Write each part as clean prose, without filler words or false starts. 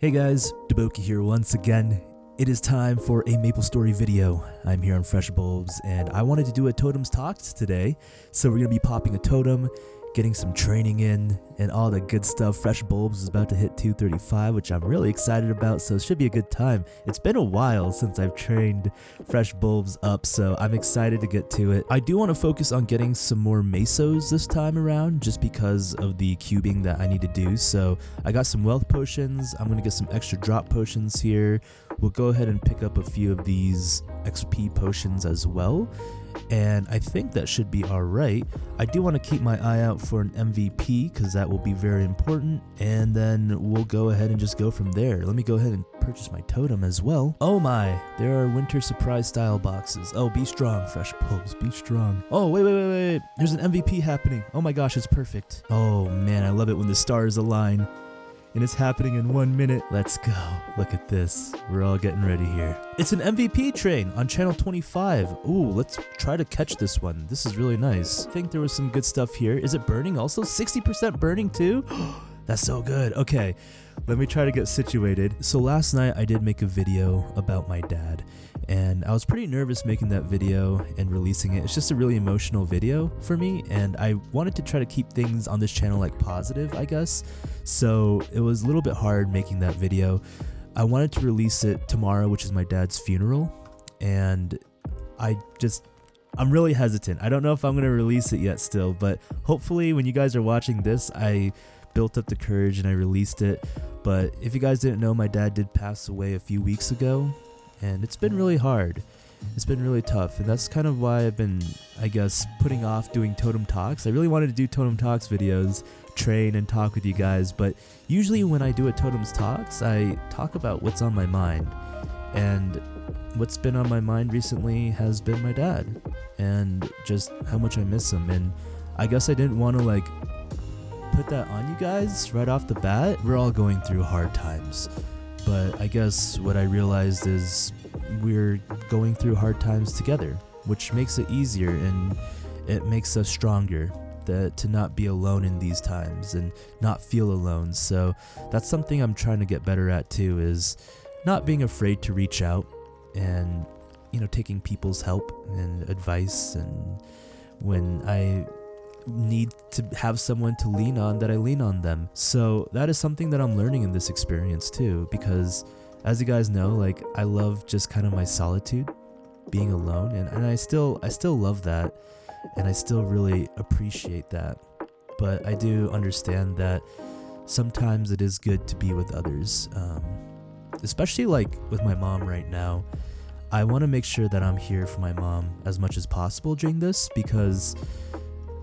Hey guys, DaBoki here once again. It is time for a Maplestory video. I'm here on freshbulbs and I wanted to do a Totems Talks today. So we're going to be popping a totem, getting some training in, and all the good stuff. Freshbulbs is about to hit 235, which I'm really excited about, so it should be a good time. It's been a while since I've trained freshbulbs up, so I'm excited to get to it. I do want to focus on getting some more mesos this time around, just because of the cubing that I need to do. So I got some wealth potions. I'm going to get some extra drop potions here. We'll go ahead and pick up a few of these XP potions as well. And I think that should be alright. I do want to keep my eye out for an MVP because that will be very important, and then we'll go ahead and just go from there. Let me go ahead and purchase my totem as well. Oh my, there are winter surprise style boxes. Oh, be strong, freshbulbs, be strong. Oh, wait. There's an MVP happening. Oh my gosh, it's perfect. Oh man, I love it when the stars align. And it's happening in 1 minute. Let's go. Look at this. We're all getting ready here. It's an MVP train on channel 25. Ooh, let's try to catch this one. This is really nice. I think there was some good stuff here. Is it burning also? 60% burning too? That's so good. Okay, let me try to get situated. So last night I did make a video about my dad, and I was pretty nervous making that video and releasing it. It's just a really emotional video for me, and I wanted to try to keep things on this channel like positive, I guess. So it was a little bit hard making that video. I wanted to release it tomorrow, which is my dad's funeral, and I'm really hesitant. I don't know if I'm gonna release it yet still, but hopefully when you guys are watching this, I built up the courage and I released it. But if you guys didn't know, my dad did pass away a few weeks ago, and it's been really hard. It's been really tough, and that's kind of why I've been, I guess, putting off doing Totem Talks. I really wanted to do Totem Talks videos, train and talk with you guys, but usually when I do a Totems Talks, I talk about what's on my mind. And what's been on my mind recently has been my dad, and just how much I miss him. And I guess I didn't want to put that on you guys right off the bat. We're all going through hard times, but I guess what I realized is we're going through hard times together, which makes it easier and it makes us stronger to not be alone in these times and not feel alone. So that's something I'm trying to get better at too, is not being afraid to reach out and, taking people's help and advice, and when I need to have someone to lean on, that I lean on them. So that is something that I'm learning in this experience too, because as you guys know, I love just kind of my solitude, being alone, and I still love that, and I still really appreciate that. But I do understand that sometimes it is good to be with others, especially with my mom right now. I want to make sure that I'm here for my mom as much as possible during this, because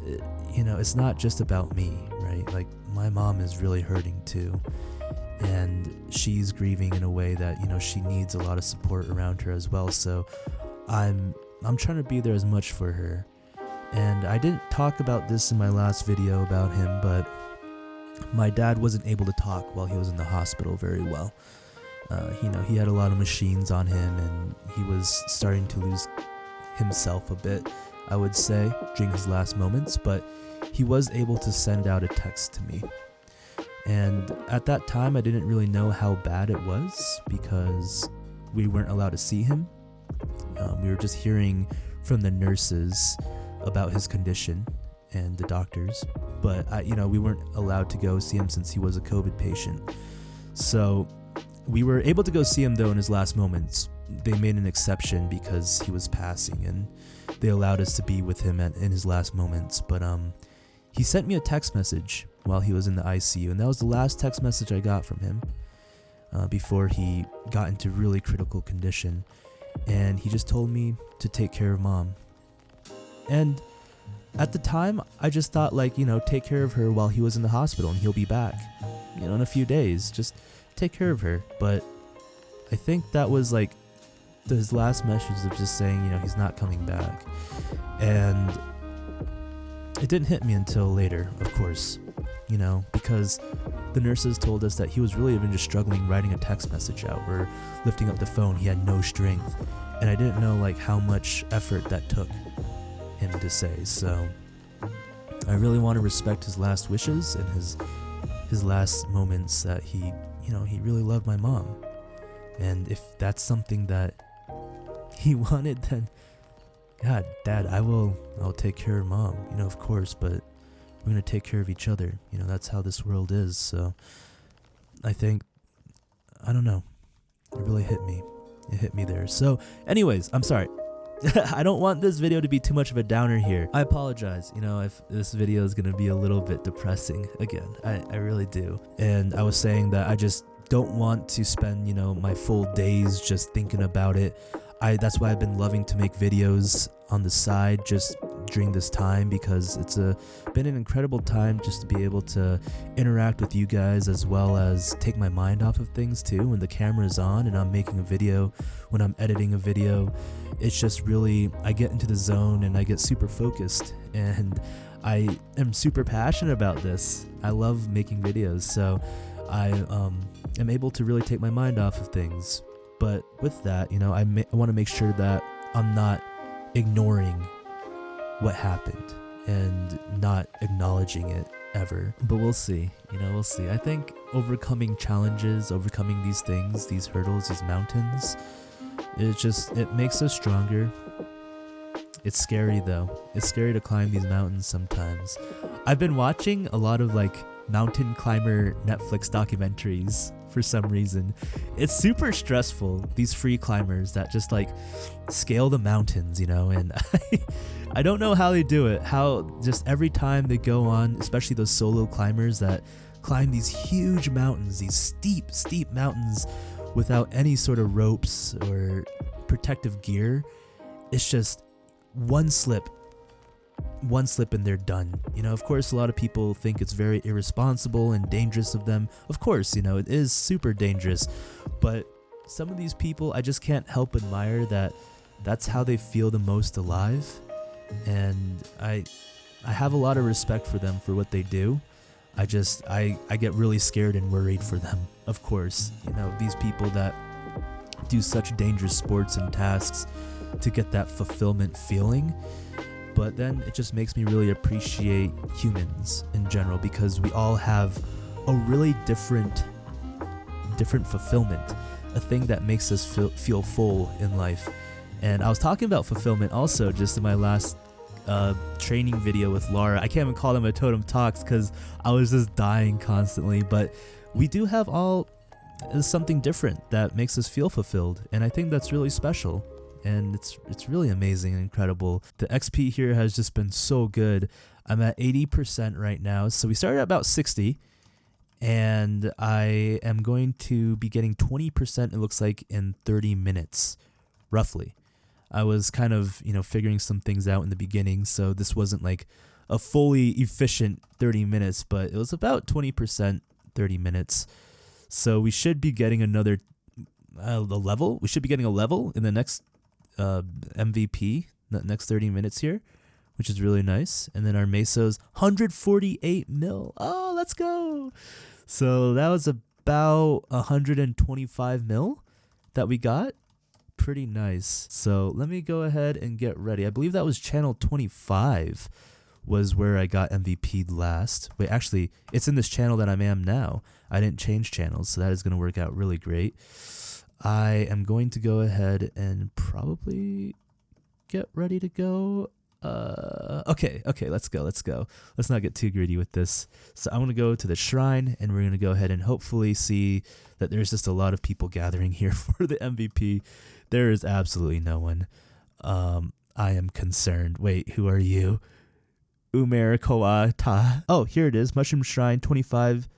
it's not just about me, right? My mom is really hurting too, and she's grieving in a way that, she needs a lot of support around her as well. So I'm trying to be there as much for her. And I didn't talk about this in my last video about him, but my dad wasn't able to talk while he was in the hospital very well. He had a lot of machines on him, and he was starting to lose himself a bit, I would say, during his last moments, but he was able to send out a text to me. And at that time, I didn't really know how bad it was, because we weren't allowed to see him. We were just hearing from the nurses about his condition and the doctors, but we weren't allowed to go see him since he was a COVID patient. So we were able to go see him though in his last moments. They made an exception because he was passing, and they allowed us to be with him in his last moments. But he sent me a text message while he was in the ICU, and that was the last text message I got from him before he got into really critical condition. And he just told me to take care of mom. And at the time, I just thought take care of her while he was in the hospital, and he'll be back, in a few days. Just take care of her. But I think that was his last message of just saying, he's not coming back. And it didn't hit me until later, of course, because the nurses told us that he was really even just struggling writing a text message out or lifting up the phone. He had no strength. And I didn't know how much effort that took him to say. So I really want to respect his last wishes and his last moments that he he really loved my mom. And if that's something that he wanted, then God, Dad, I'll take care of Mom, of course, but we're going to take care of each other. That's how this world is. So I think, I don't know, it really hit me. It hit me there. So anyways, I'm sorry. I don't want this video to be too much of a downer here. I apologize, if this video is going to be a little bit depressing. Again, I really do. And I was saying that I just don't want to spend, my full days just thinking about it. That's why I've been loving to make videos on the side just during this time, because it's been an incredible time just to be able to interact with you guys, as well as take my mind off of things too. When the camera is on and I'm making a video, when I'm editing a video, it's just really, I get into the zone and I get super focused, and I am super passionate about this. I love making videos, so I am able to really take my mind off of things. But with that, I want to make sure that I'm not ignoring what happened and not acknowledging it ever. But we'll see, we'll see. I think overcoming challenges, overcoming these things, these hurdles, these mountains, it makes us stronger. It's scary though. It's scary to climb these mountains sometimes. I've been watching a lot of mountain climber Netflix documentaries for some reason. It's super stressful, these free climbers that just scale the mountains, and I don't know how they do it, how just every time they go on, especially those solo climbers that climb these huge mountains, these steep mountains without any sort of ropes or protective gear. It's just one slip and they're done. Of course, a lot of people think it's very irresponsible and dangerous of them. Of course, it is super dangerous, but some of these people, I just can't help admire that that's how they feel the most alive. And I have a lot of respect for them for what they do. I get really scared and worried for them. Of course, these people that do such dangerous sports and tasks to get that fulfillment feeling. But then it just makes me really appreciate humans in general, because we all have a really different fulfillment, a thing that makes us feel full in life. And I was talking about fulfillment also just in my last training video with Laura. I can't even call them a Totem Talks because I was just dying constantly. But we do have all something different that makes us feel fulfilled, and I think that's really special. And it's really amazing and incredible. The XP here has just been so good. I'm at 80% right now. So we started at about 60, and I am going to be getting 20%, it looks like, in 30 minutes, roughly. I was kind of, figuring some things out in the beginning, so this wasn't a fully efficient 30 minutes, but it was about 20%, 30 minutes. So we should be getting another level. We should be getting a level in the next MVP, the next 30 minutes here, which is really nice. And then our meso's 148 mil. Oh, let's go. So that was about 125 mil that we got. Pretty nice. So let me go ahead and get ready. I believe that was channel 25 was where I got MVP'd last. Wait, actually, it's in this channel that I am now. I didn't change channels, so that is going to work out really great. I am going to go ahead and probably get ready to go. Okay, let's go. Let's not get too greedy with this. So I'm going to go to the shrine, and we're going to go ahead and hopefully see that there's just a lot of people gathering here for the MVP. There is absolutely no one. I am concerned. Wait, who are you? Umer Kowata. Oh, here it is. Mushroom Shrine 25.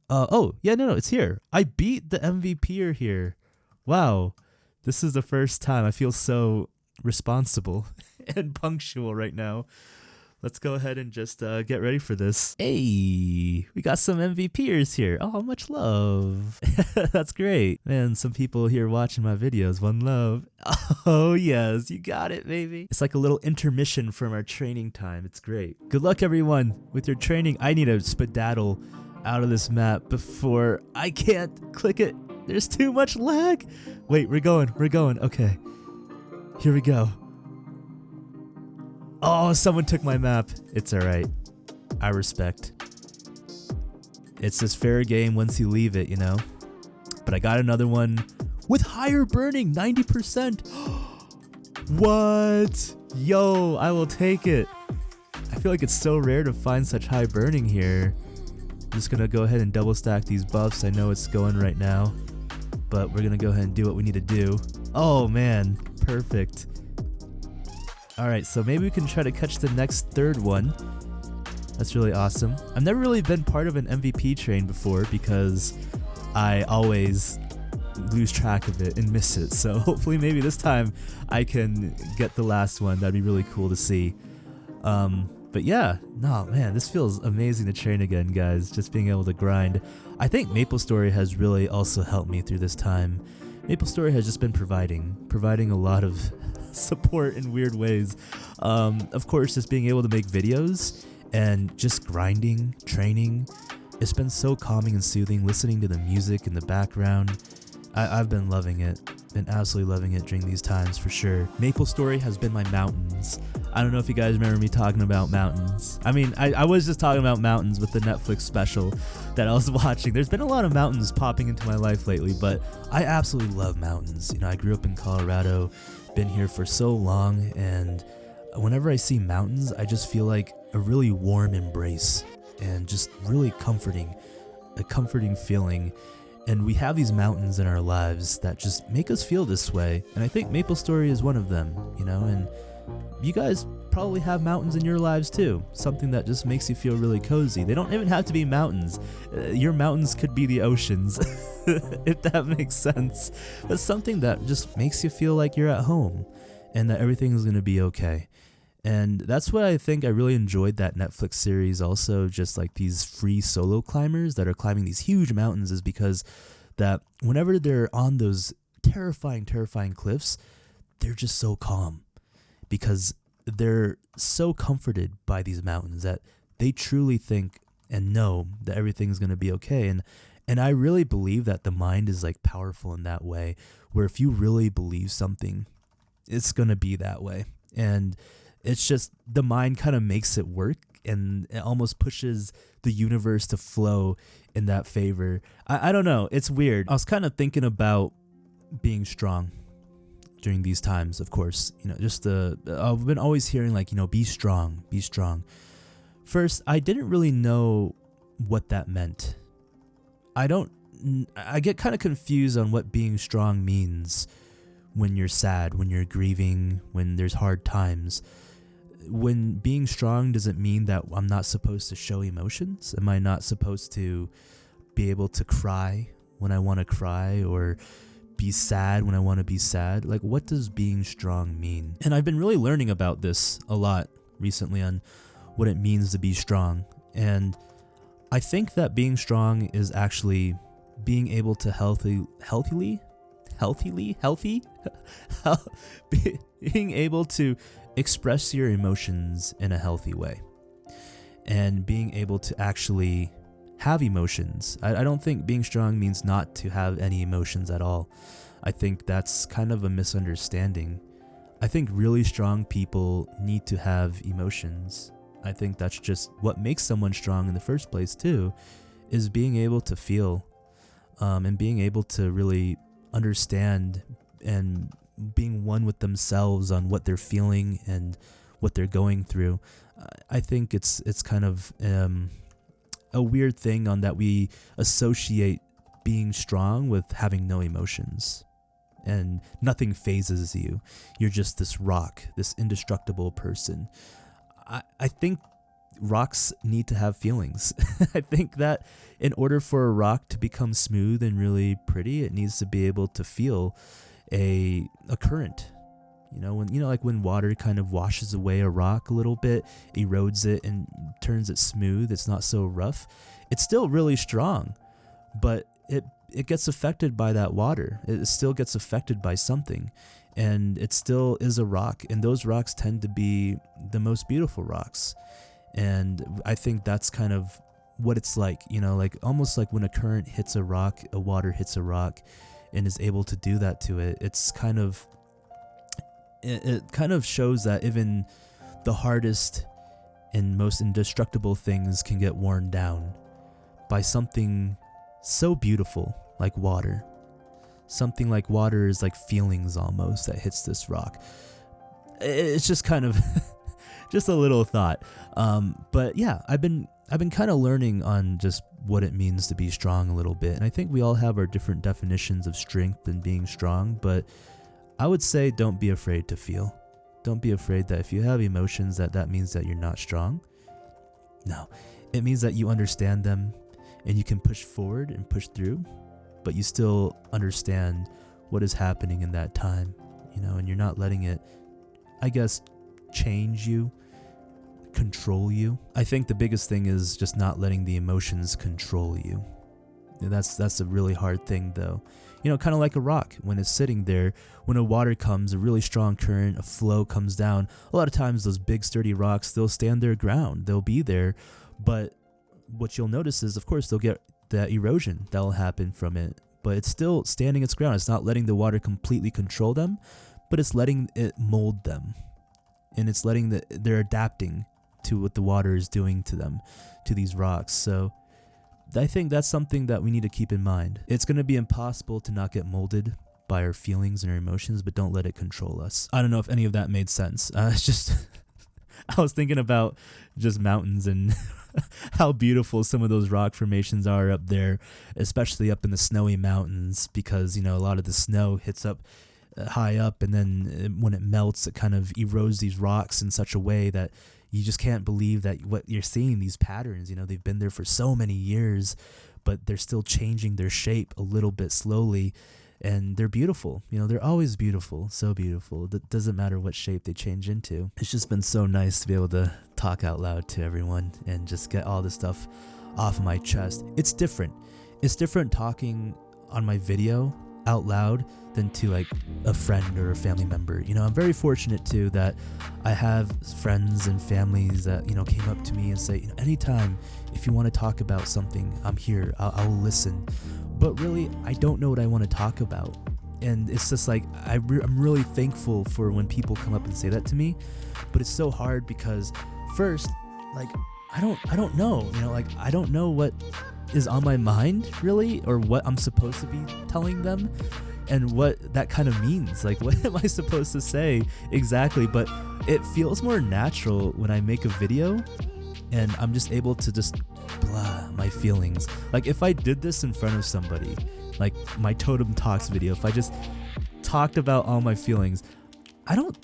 Oh, yeah, no, it's here. I beat the MVP here. Wow. This is the first time. I feel so responsible and punctual right now. Let's go ahead and just get ready for this. Hey, we got some MVPers here. Oh, much love. That's great. Man, some people here watching my videos. One love. Oh, yes, you got it, baby. It's like a little intermission from our training time. It's great. Good luck, everyone, with your training. I need to skedaddle out of this map before I can't click it. There's too much lag. Wait, we're going. Okay. Here we go. Oh, someone took my map. It's all right. I respect. It's just fair game once you leave it, you know. But I got another one with higher burning, 90%. What? Yo, I will take it. I feel like it's so rare to find such high burning here. I'm just gonna go ahead and double stack these buffs. I know it's going right now, but we're gonna go ahead and do what we need to do. Oh man, perfect. Alright, so maybe we can try to catch the next third one. That's really awesome. I've never really been part of an MVP train before because I always lose track of it and miss it. So hopefully maybe this time I can get the last one. That'd be really cool to see. But yeah, no man, this feels amazing to train again, guys. Just being able to grind. I think Maplestory has really also helped me through this time. Maplestory has just been providing a lot of support in weird ways. Of course, just being able to make videos and just grinding, training. It's been so calming and soothing, listening to the music in the background. I've been loving it. Been absolutely loving it during these times for sure. Maplestory has been my mountains. I don't know if you guys remember me talking about mountains. I mean, I was just talking about mountains with the Netflix special that I was watching. There's been a lot of mountains popping into my life lately, but I absolutely love mountains. You know, I grew up in Colorado, been here for so long, and whenever I see mountains, I just feel like a really warm embrace and just really comforting, a comforting feeling. And we have these mountains in our lives that just make us feel this way. And I think Maplestory is one of them, you know, and you guys probably have mountains in your lives too. Something that just makes you feel really cozy. They don't even have to be mountains. Your mountains could be the oceans, if that makes sense. But something that just makes you feel like you're at home and that everything is going to be okay. And that's what I think I really enjoyed that Netflix series also, just like these free solo climbers that are climbing these huge mountains, is because that whenever they're on those terrifying cliffs, they're just so calm because they're so comforted by these mountains that they truly think and know that everything's going to be okay. And I really believe that the mind is like powerful in that way, where if you really believe something, it's going to be that way. And it's just the mind kind of makes it work, and it almost pushes the universe to flow in that favor. I don't know. It's weird. I was kind of thinking about being strong during these times, of course. You know, just I've been always hearing like, you know, be strong, be strong. First, I didn't really know what that meant. I get kind of confused on what being strong means when you're sad, when you're grieving, when there's hard times. When being strong, does it mean that I'm not supposed to show emotions? Am I not supposed to be able to cry when I want to cry, or be sad when I want to be sad? Like, what does being strong mean? And I've been really learning about this a lot recently on what it means to be strong. And I think that being strong is actually being able to being able to express your emotions in a healthy way, and being able to actually have emotions. I don't think being strong means not to have any emotions at all. I think that's kind of a misunderstanding. I think really strong people need to have emotions. I think that's just what makes someone strong in the first place too, is being able to feel, and being able to really understand and being one with themselves on what they're feeling and what they're going through. I think it's kind of a weird thing on that we associate being strong with having no emotions, and nothing phases you. You're just this rock, this indestructible person. I think rocks need to have feelings. I think that in order for a rock to become smooth and really pretty, it needs to be able to feel a current. Like when water kind of washes away a rock a little bit, erodes it and turns it smooth, it's not so rough. It's still really strong, but it gets affected by that water. It still gets affected by something, and it still is a rock, and those rocks tend to be the most beautiful rocks. And I think that's kind of what it's like, like almost like when a current hits a rock, a water hits a rock and is able to do that to it. It's kind of, it kind of shows that even the hardest and most indestructible things can get worn down, by something so beautiful like water. Something like water is like feelings almost that hits this rock. It's just kind of just a little thought. But yeah, I've been kind of learning on just what it means to be strong a little bit. And I think we all have our different definitions of strength and being strong, but I would say don't be afraid to feel. Don't be afraid that if you have emotions that means that you're not strong. No, it means that you understand them and you can push forward and push through, but you still understand what is happening in that time, and you're not letting it, I guess, change you, control you. I think the biggest thing is just not letting the emotions control you. And that's a really hard thing though. Kind of like a rock when it's sitting there, when a water comes, a really strong current, a flow comes down. A lot of times those big sturdy rocks, they'll stand their ground, they'll be there. But what you'll notice is, of course, they'll get that erosion that will happen from it. But it's still standing its ground. It's not letting the water completely control them, but it's letting it mold them. And it's letting they're adapting to what the water is doing to them, to these rocks. So I think that's something that we need to keep in mind. It's going to be impossible to not get molded by our feelings and our emotions, but don't let it control us. I don't know if any of that made sense. It's just, I was thinking about just mountains and how beautiful some of those rock formations are up there, especially up in the snowy mountains, because, a lot of the snow hits up high up, and then when it melts, it kind of erodes these rocks in such a way that you just can't believe that what you're seeing, these patterns, they've been there for so many years, but they're still changing their shape a little bit slowly, and they're beautiful. They're always beautiful, so beautiful. It doesn't matter what shape they change into. It's just been so nice to be able to talk out loud to everyone and just get all this stuff off of my chest. It's different. It's different talking on my video out loud than to like a friend or a family member. I'm very fortunate too that I have friends and families that, came up to me and say, anytime if you want to talk about something, I'm here, I will listen. But really, I don't know what I want to talk about. And it's just like, I'm really thankful for when people come up and say that to me, but it's so hard because first, like, I don't know, I don't know what is on my mind really, or what I'm supposed to be telling them and what that kind of means. Like, what am I supposed to say exactly? But it feels more natural when I make a video and I'm just able to just blah my feelings. Like if I did this in front of somebody, like my Totem Talks video, if I just talked about all my feelings, I don't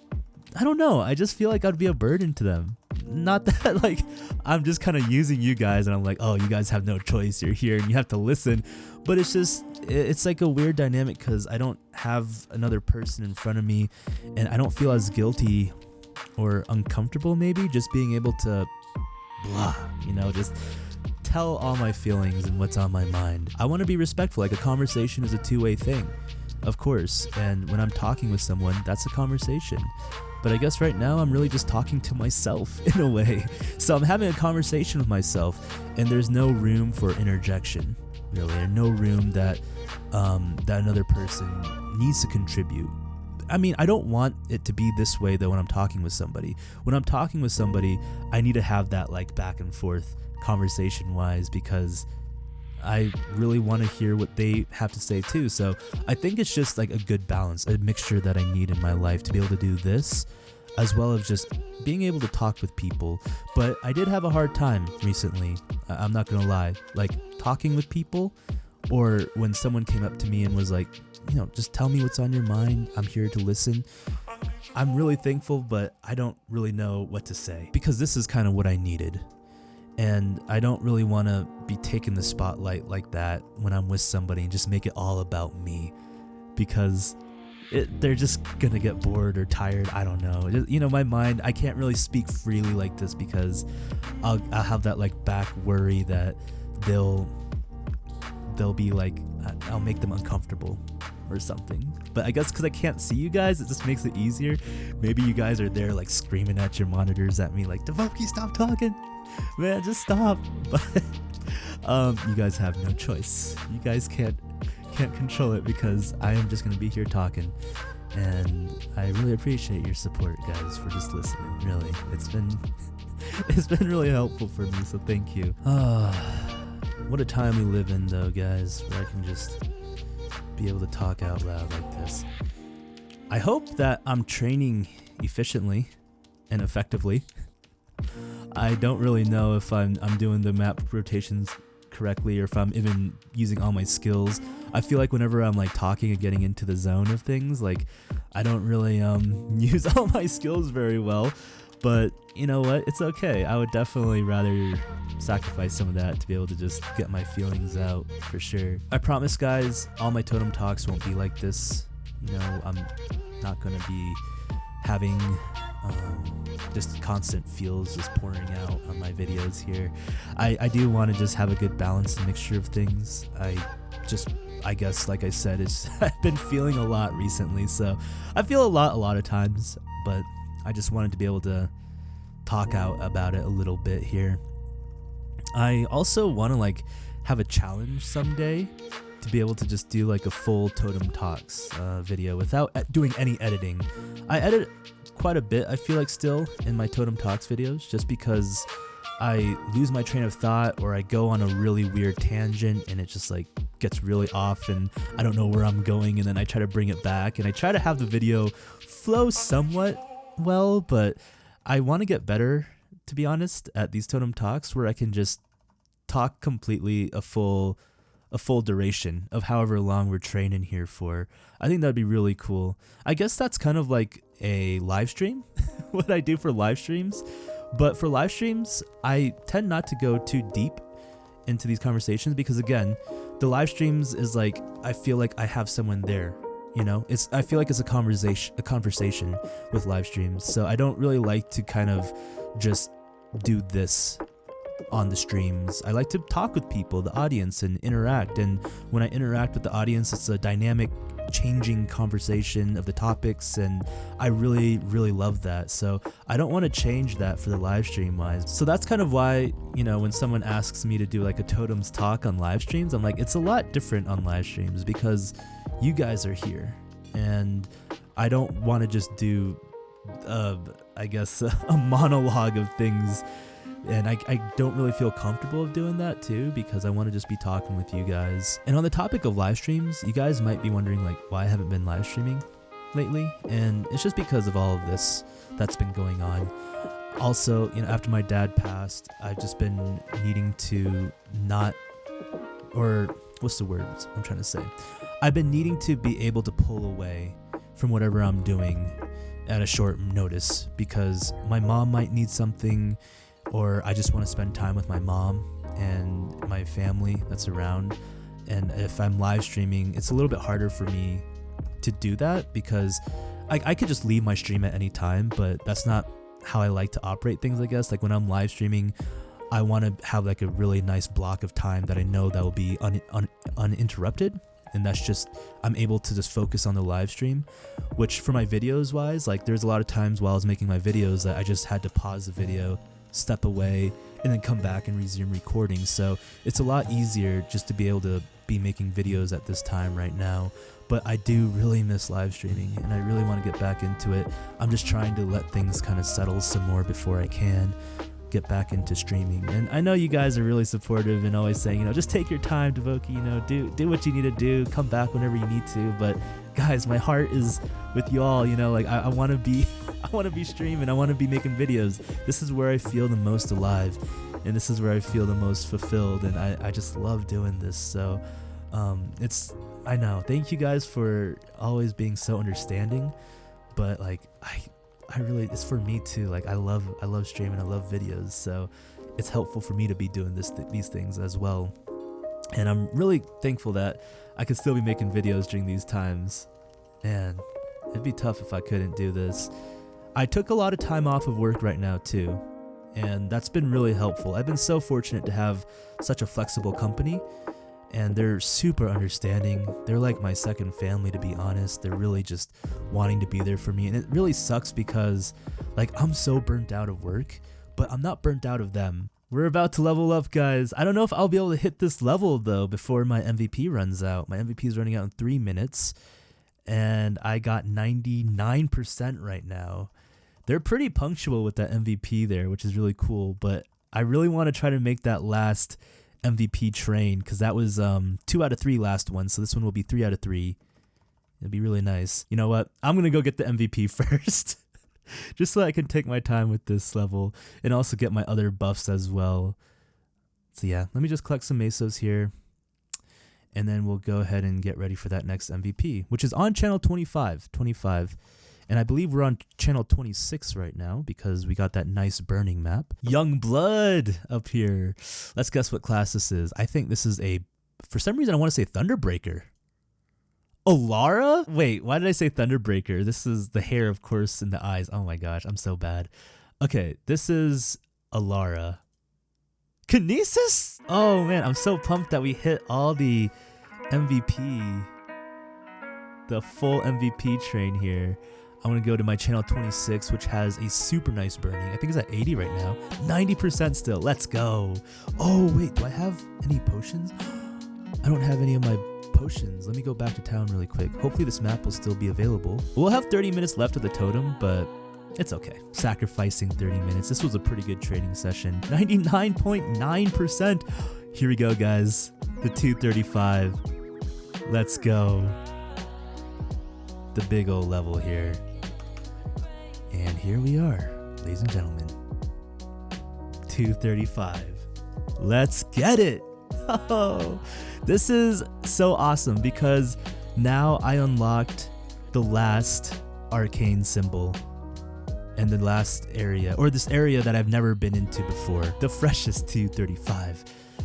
know. I just feel like I'd be a burden to them. Not that like I'm just kind of using you guys and I'm like, oh, you guys have no choice. You're here and you have to listen. But it's like a weird dynamic because I don't have another person in front of me and I don't feel as guilty or uncomfortable maybe just being able to blah, just tell all my feelings and what's on my mind. I want to be respectful. Like a conversation is a two-way thing, of course. And when I'm talking with someone, that's a conversation. But I guess right now I'm really just talking to myself in a way. So I'm having a conversation with myself and there's no room for interjection, really, or no room that another person needs to contribute. I mean, I don't want it to be this way though when I'm talking with somebody. When I'm talking with somebody, I need to have that like back and forth conversation wise because I really want to hear what they have to say too. So I think it's just like a good balance, a mixture that I need in my life to be able to do this, as well as just being able to talk with people. But I did have a hard time recently. I'm not going to lie, like talking with people, or when someone came up to me and was like, just tell me what's on your mind. I'm here to listen. I'm really thankful, but I don't really know what to say because this is kind of what I needed. And I don't really want to be taking the spotlight like that when I'm with somebody and just make it all about me because they're just going to get bored or tired. I don't know. Just, my mind, I can't really speak freely like this because I'll have that like back worry that they'll be like, I'll make them uncomfortable or something. But I guess because I can't see you guys, it just makes it easier. Maybe you guys are there like screaming at your monitors at me like, DaBoki, stop talking. Man, just stop. But you guys have no choice. You guys can't control it because I am just gonna be here talking, and I really appreciate your support, guys, for just listening. Really, it's been really helpful for me. So thank you. What a time we live in though, guys, where I can just be able to talk out loud like this. I hope that I'm training efficiently and effectively. I don't really know if I'm doing the map rotations correctly or if I'm even using all my skills. I feel like whenever I'm like talking and getting into the zone of things, like I don't really use all my skills very well. But you know what? It's okay. I would definitely rather sacrifice some of that to be able to just get my feelings out for sure. I promise, guys, all my Totem Talks won't be like this. You know, I'm not going to be having just constant feels just pouring out on my videos here. I do want to just have a good balance and mixture of things. I guess, like I said, I've been feeling a lot recently, so I feel a lot of times, but I just wanted to be able to talk out about it a little bit here. I also want to like have a challenge someday to be able to just do like a full Totem Talks video without doing any editing. I edit quite a bit, I feel like, still in my Totem Talks videos, just because I lose my train of thought or I go on a really weird tangent and it just like gets really off and I don't know where I'm going, and then I try to bring it back and I try to have the video flow somewhat well, but I want to get better, to be honest, at these Totem Talks where I can just talk completely a full duration of however long we're training here for. I think that'd be really cool. I guess that's kind of like a live stream, what I do for live streams. But for live streams, I tend not to go too deep into these conversations because, again, the live streams is like, I feel like I have someone there. You know, I feel like it's a conversation with live streams. So I don't really like to kind of just do this on the streams. I like to talk with people, the audience, and interact. And when I interact with the audience, it's a dynamic, changing conversation of the topics, and I really love that. So I don't want to change that for the live stream wise. So that's kind of why, you know, when someone asks me to do like a Totems talk on live streams, I'm like, it's a lot different on live streams because you guys are here and I don't want to just do I guess a monologue of things, and I don't really feel comfortable of doing that too, because I want to just be talking with you guys. And on the topic of live streams, you guys might be wondering like why I haven't been live streaming lately, and it's just because of all of this that's been going on. Also, you know, after my dad passed, I've just been needing to what's the word I'm trying to say? I've been needing to be able to pull away from whatever I'm doing at a short notice because my mom might need something, or I just want to spend time with my mom and my family that's around. And if I'm live streaming, it's a little bit harder for me to do that because I could just leave my stream at any time, but that's not how I like to operate things, I guess. Like when I'm live streaming, I want to have like a really nice block of time that I know that will be uninterrupted. And that's just, I'm able to just focus on the live stream, which for my videos wise, like there's a lot of times while I was making my videos that I just had to pause the video, step away, and then come back and resume recording. So it's a lot easier just to be able to be making videos at this time right now. But I do really miss live streaming and I really want to get back into it. I'm just trying to let things kind of settle some more before I can get back into streaming. And I know you guys are really supportive and always saying, you know, just take your time, DaBoki, you know, do what you need to do, come back whenever you need to. But guys, my heart is with you all, you know, like I want to be streaming, I want to be making videos. This is where I feel the most alive and this is where I feel the most fulfilled, and I just love doing this. So I know, thank you guys for always being so understanding, but like I really, it's for me too. Like I love streaming, I love videos, so it's helpful for me to be doing these things as well. And I'm really thankful that I could still be making videos during these times. And it'd be tough if I couldn't do this. I took a lot of time off of work right now too, and that's been really helpful. I've been so fortunate to have such a flexible company, and they're super understanding. They're like my second family, to be honest. They're really just wanting to be there for me, and it really sucks because like I'm so burnt out of work, but I'm not burnt out of them. We're about to level up, guys. I don't know if I'll be able to hit this level though before my MVP runs out. My MVP is running out in 3 minutes, and I got 99% right now. They're pretty punctual with that MVP there, which is really cool, but I really want to try to make that last MVP train, because that was 2 out of 3 last one, so this one will be 3 out of 3. It'll be really nice. You know what? I'm going to go get the MVP first, just so I can take my time with this level and also get my other buffs as well. So yeah, let me just collect some mesos here, and then we'll go ahead and get ready for that next MVP, which is on channel 25. And I believe we're on channel 26 right now because we got that nice burning map. Young blood up here. Let's guess what class this is. I think this is for some reason I want to say Thunderbreaker. Alara? Wait, why did I say Thunderbreaker? This is the hair, of course, and the eyes. Oh my gosh, I'm so bad. Okay, this is Alara. Kinesis? Oh man, I'm so pumped that we hit all the MVP. The full MVP train here. I want to go to my channel 26, which has a super nice burning. I think it's at 80 right now. 90% still. Let's go. Oh wait, do I have any potions? I don't have any of my potions. Let me go back to town really quick. Hopefully this map will still be available. We'll have 30 minutes left of the totem, but it's okay. Sacrificing 30 minutes. This was a pretty good training session. 99.9%. Here we go, guys. The 235. Let's go. The big old level here. And here we are, ladies and gentlemen. 235. Let's get it. Oh, this is so awesome because now I unlocked the last arcane symbol and the last area, or this area that I've never been into before. The freshest 235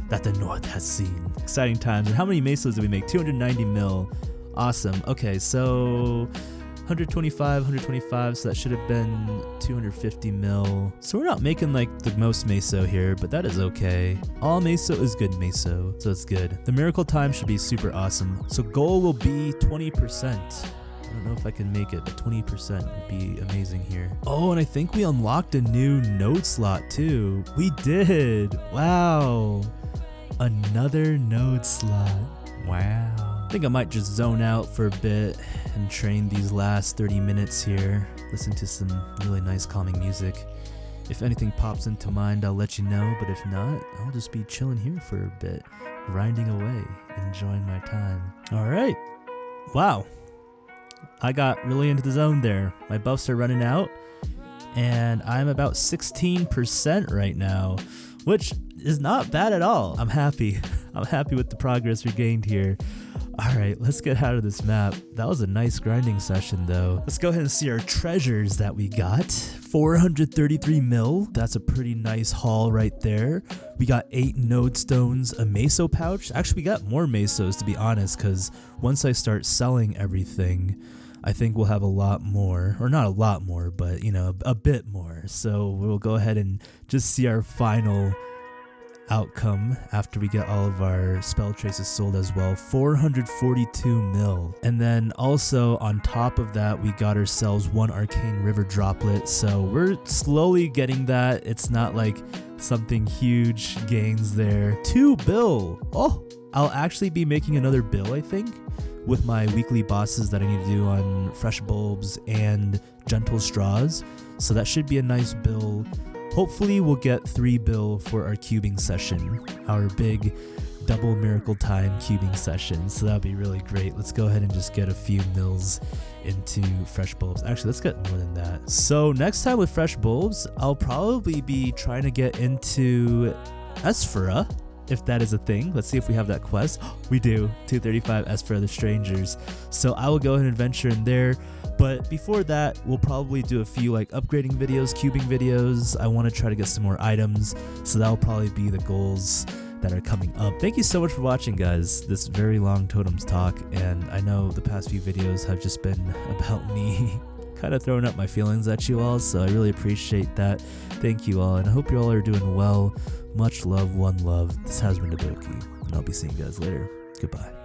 that the North has seen. Exciting times. And how many mesos did we make? 290 mil. Awesome. Okay, so 125, so that should have been 250 mil. So we're not making like the most meso here, but that is okay. All meso is good meso, so it's good. The miracle time should be super awesome. So goal will be 20%. I don't know if I can make it, but 20% would be amazing here. Oh, and I think we unlocked a new node slot too. We did. Wow. Another node slot. Wow. I think I might just zone out for a bit and train these last 30 minutes here. Listen to some really nice calming music. If anything pops into mind, I'll let you know, but if not, I'll just be chilling here for a bit, grinding away, enjoying my time. All right. Wow. I got really into the zone there. My buffs are running out, and I'm about 16% right now, which is not bad at all. I'm happy. I'm happy with the progress we gained here. All right, let's get out of this map. That was a nice grinding session though. Let's go ahead and see our treasures that we got. 433 mil. That's a pretty nice haul right there. We got 8 node stones, a meso pouch. Actually, we got more mesos to be honest, because once I start selling everything, I think we'll have a lot more, or not a lot more, but you know, a bit more. So we'll go ahead and just see our final outcome after we get all of our spell traces sold as well. 442 mil. And then also on top of that, we got ourselves 1 arcane river droplet. So we're slowly getting that. It's not like something huge gains there. 2 bill. Oh, I'll actually be making another bill, I think, with my weekly bosses that I need to do on fresh bulbs and gentle straws. So that should be a nice bill. Hopefully we'll get 3 bill for our cubing session, our big double miracle time cubing session. So that'll be really great. Let's go ahead and just get a few mils into fresh bulbs. Actually, let's get more than that. So next time with fresh bulbs, I'll probably be trying to get into Esphera, if that is a thing. Let's see if we have that quest. We do. 235 Esphera the Strangers. So I will go ahead and venture in there. But before that, we'll probably do a few like upgrading videos, cubing videos. I want to try to get some more items, so that'll probably be the goals that are coming up. Thank you so much for watching, guys, this very long Totems talk, and I know the past few videos have just been about me kind of throwing up my feelings at you all, so I really appreciate that. Thank you all, and I hope you all are doing well. Much love, one love. This has been DaBoki, and I'll be seeing you guys later. Goodbye.